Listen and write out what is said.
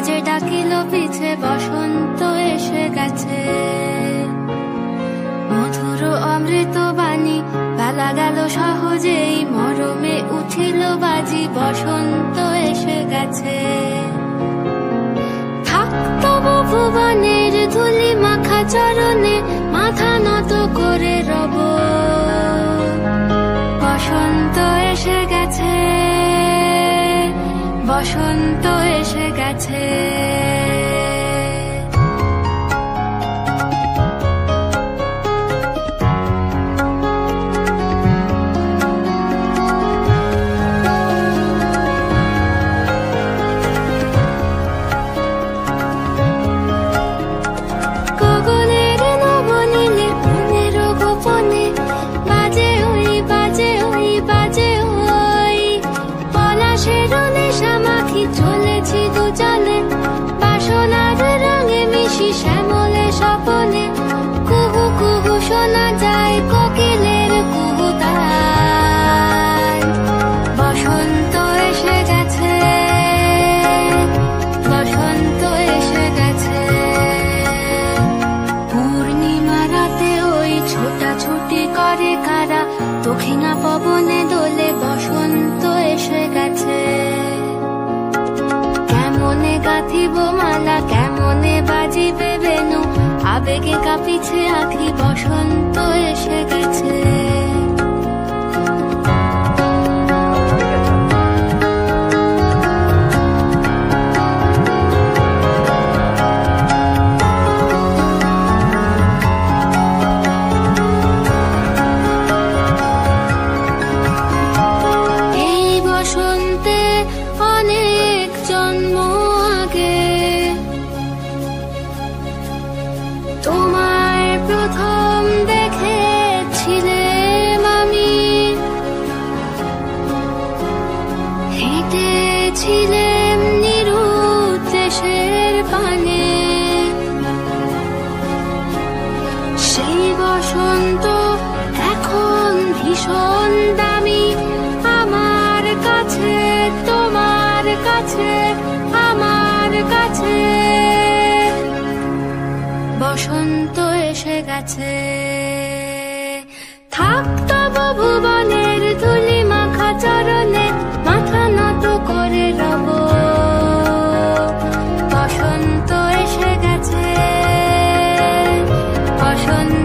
বাজে ডাকিল পিছে বসন্ত এসে গেছে। মধুর অমৃত বাণী বেলা গেল সহজেই, মরমে উঠিল বাজি বসন্ত এসে গেছে। থাকতব ভুবনের ধুলি মাখা চরণে, মাথা নত করে রব। বসন্ত এসে গেছে, বসন্ত এসে গেছে। চলেছি দু চলে বাসনার রঙে মিশি শ্যামলে স্বপনে, কুহু কুহু শোনা যায় কোকিলের কুহুতান। বসন্ত এসে গেছে, বসন্ত এসে গেছে। পূর্ণিমা রাতে ওই ছোটাছুটি করে কারা, দক্ষিণা পবনে দোলে বসন্ত এসে গেছে। কেমনে গাঁথিব মালা, কেমনে বাজিবে বেনু, আবেগে কাঁপিছে আঁখি বসন্ত এসে গেছে। এই বসন্তে অনেক জন্ম আগে তোমায় প্রথম দেখেছিলাম আমি। হেঁটেছিলাম নিরুদ্দেশের পানে, সেই বসন্ত এখন ভীষণ দামি আমার কাছে, তোমার কাছে, আমার কাছে। বসন্ত এসে গেছে। থাকতব ভুবনের ধুলি মাখা চরণে, মাথা নত করে রব। বসন্ত এসে গেছে, বসন্ত